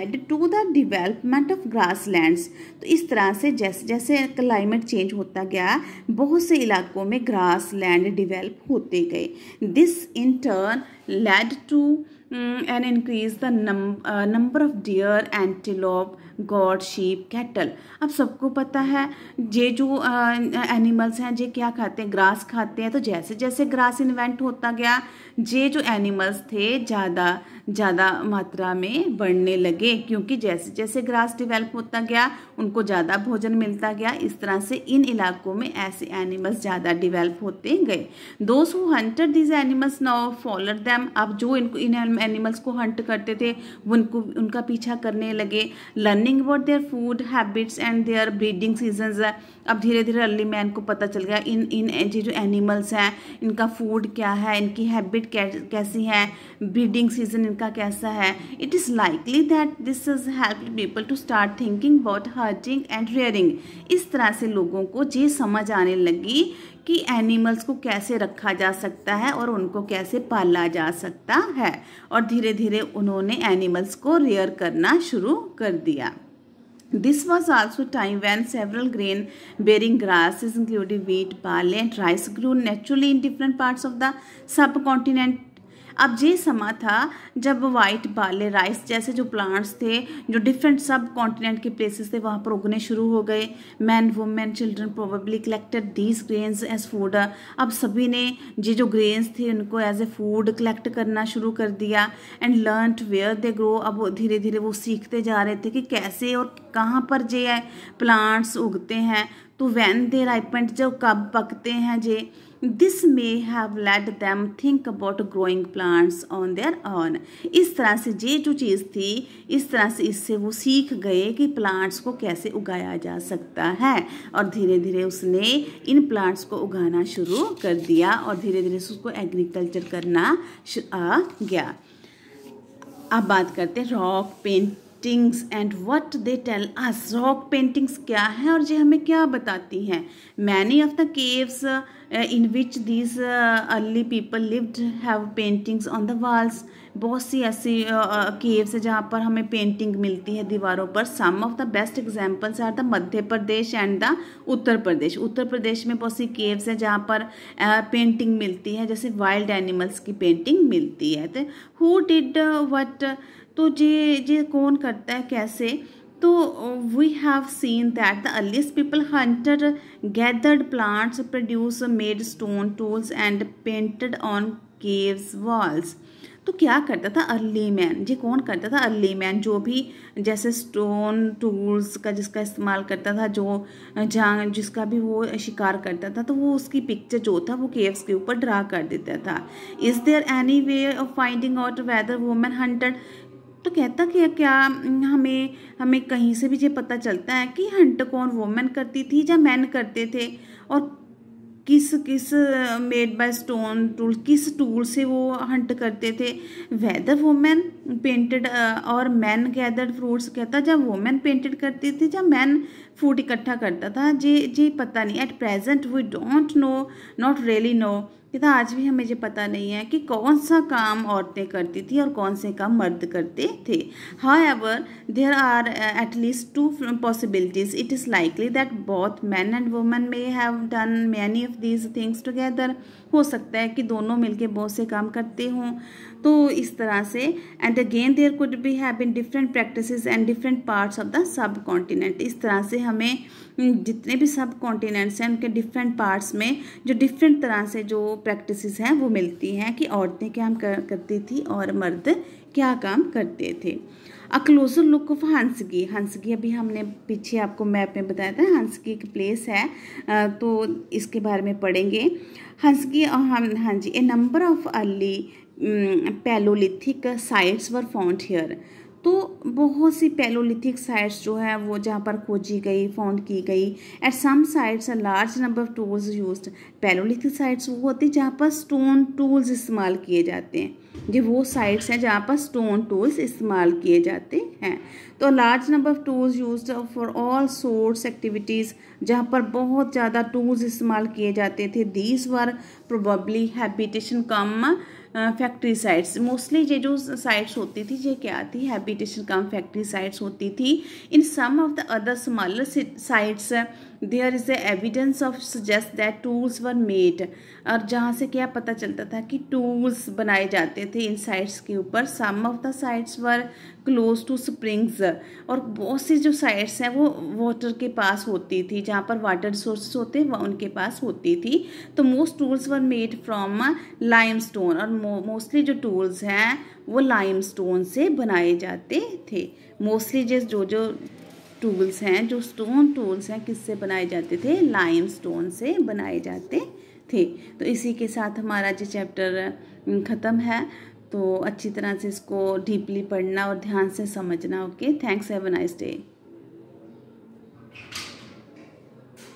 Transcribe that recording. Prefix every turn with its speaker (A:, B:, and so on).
A: Lead to the development of grasslands. तो इस तरह से जैसे जैसे क्लाइमेट चेंज होता गया बहुत से इलाकों में ग्रास लैंड डिवेल्प होते गए। This in turn led to an increase the number of deer, antelope, goat, sheep, cattle. अब सबको पता है ये जो एनिमल्स हैं ये क्या खाते हैं, ग्रास खाते हैं। तो जैसे जैसे ग्रास इन्वेंट होता गया ये जो एनिमल्स थे ज़्यादा मात्रा में बढ़ने लगे, क्योंकि जैसे जैसे ग्रास डेवलप होता गया उनको ज़्यादा भोजन मिलता गया। इस तरह से इन इलाकों में ऐसे एनिमल्स ज़्यादा डेवलप होते गए। Those who hunted these animals now followed them. अब जो इन एनिमल्स को हंट करते थे वो उनका पीछा करने लगे। Learning about their food habits and their breeding seasons. अब धीरे धीरे अर्ली मैन को पता चल गया इन जो एनिमल्स हैं इनका फूड क्या है, इनकी हैबिट कैसी है, ब्रीडिंग सीजन इनका कैसा है। It is likely that this is help people to start thinking about herding and rearing. इस तरह से लोगों को ये समझ आने लगी कि एनिमल्स को कैसे रखा जा सकता है और उनको कैसे पाला जा सकता है, और धीरे धीरे उन्होंने एनिमल्स को रेयर करना शुरू कर दिया। This was also time when several grain-bearing grasses, including wheat, barley, and rice, grew naturally in different parts of the subcontinent. अब ये समा था जब वाइट, बार्ले, राइस जैसे जो प्लांट्स थे जो डिफरेंट सब कॉन्टिनेंट के प्लेसेस थे वहाँ पर उगने शुरू हो गए। Man, women, children probably collected these grains as food. अब सभी ने ये जो ग्रेन्स थे उनको एज ए फूड कलेक्ट करना शुरू कर दिया। And learn where they grow. अब धीरे धीरे वो सीखते जा रहे थे कि कैसे और कहाँ पर ये प्लांट्स उगते हैं। तो वैन दे राइपेंड, जो कब पकते हैं जे। This may have led them think about growing plants on their own. इस तरह से ये जो चीज़ थी इस तरह से इससे वो सीख गए कि प्लांट्स को कैसे उगाया जा सकता है, और धीरे धीरे उसने इन प्लांट्स को उगाना शुरू कर दिया और धीरे धीरे उसको एग्रीकल्चर करना आ गया। अब बात करते हैं rock paintings and what they tell us. Rock paintings क्या है और ये हमें क्या बताती हैं। Many of the caves in which these early people lived have paintings on the walls. बहुत सी ऐसी केव्स है जहाँ पर हमें पेंटिंग मिलती है दीवारों पर। Some of the best examples are the Madhya Pradesh and the Uttar Pradesh. Uttar Pradesh में बहुत सी केव्स हैं जहाँ पर पेंटिंग मिलती है, जैसे वाइल्ड एनिमल्स की पेंटिंग मिलती है। तो हु डिड व्हाट, तो ये कौन करता है कैसे। तो we have seen that the earliest people hunted, gathered plants, produce, made stone tools and painted on caves walls. तो क्या करता था अर्ली मैन, ये कौन करता था अर्ली मैन, जो भी जैसे स्टोन टूल्स का जिसका इस्तेमाल करता था, जो जहाँ जिसका भी वो शिकार करता था तो वो उसकी पिक्चर जो था वो केव्स के ऊपर ड्रा कर देता था। Is there any way of finding out whether women hunted. तो कहता कि क्या हमें कहीं से भी ये पता चलता है कि हंट कौन वुमेन करती थी या मैन करते थे, और किस मेड बाय स्टोन टूल, किस टूल से वो हंट करते थे। वेदर वुमेन पेंटेड और मैन गैदर्ड फ्रूट्स। कहता जब वुमेन पेंटेड करती थी जब मैन फूड इकट्ठा करता था, जी पता नहीं। At present we don't know, not really no. कहता आज भी हमें ये पता नहीं है कि कौन सा काम औरतें करती थी और कौन से काम मर्द करते थे। However there are at least two possibilities. It is likely that both man and women may have done many of these things together. हो सकता है कि दोनों मिलके बहुत से काम करते हों। तो इस तरह से and again there could be have been different practices and different parts of the subcontinent. इस तरह से हमें जितने भी सब कॉन्टिनेंट्स हैं उनके डिफरेंट पार्ट्स में जो डिफरेंट तरह से जो प्रैक्टिसेस हैं वो मिलती हैं कि औरतें क्या करती थी और मर्द क्या काम करते थे। अ क्लोजर लुक ऑफ हंसगी। हंसगी अभी हमने पीछे आपको मैप में बताया था, हंसगी एक प्लेस है, तो इसके बारे में पढ़ेंगे। हंसगी हाँ जी, a number of early palaeolithic sites were found here. तो बहुत सी पैलोलिथिक साइट्स जो है वो जहाँ पर खोजी गई, फाउंड की गई। At some sites a large number of tools used. Palaeolithic sites वो होती है जहाँ पर स्टोन टूल्स इस्तेमाल किए जाते हैं। ये वो साइट्स हैं जहाँ पर स्टोन टूल्स इस्तेमाल किए जाते हैं। तो large number of tools used for all sorts activities, जहाँ पर बहुत ज़्यादा टूल्स इस्तेमाल किए जाते थे। These were probably habitation come factory sites. Mostly ये जो साइट्स होती थी ये क्या थी, हैबिटेशन कम फैक्ट्री साइट्स होती थी। In some of the other smaller sites there is the evidence of suggest that tools were made. और जहाँ से क्या पता चलता था कि टूल्स बनाए जाते थे इन साइट्स के ऊपर। Some of the sites were close to springs, और बहुत सी जो साइट्स हैं वो वाटर के पास होती थी, जहाँ पर वाटर सोर्सेस होते हैं वह उनके पास होती थी। तो most tools were made from limestone, और मोस्टली जो टूल्स हैं वो लाइमस्टोन से बनाए जाते थे। मोस्टली जो जो टूल्स हैं, जो स्टोन टूल्स हैं, किससे बनाए जाते थे, लाइमस्टोन से बनाए जाते थे। तो इसी के साथ हमारा जो चैप्टर ख़त्म है। तो अच्छी तरह से इसको डीपली पढ़ना और ध्यान से समझना। Okay, thanks, have a nice day.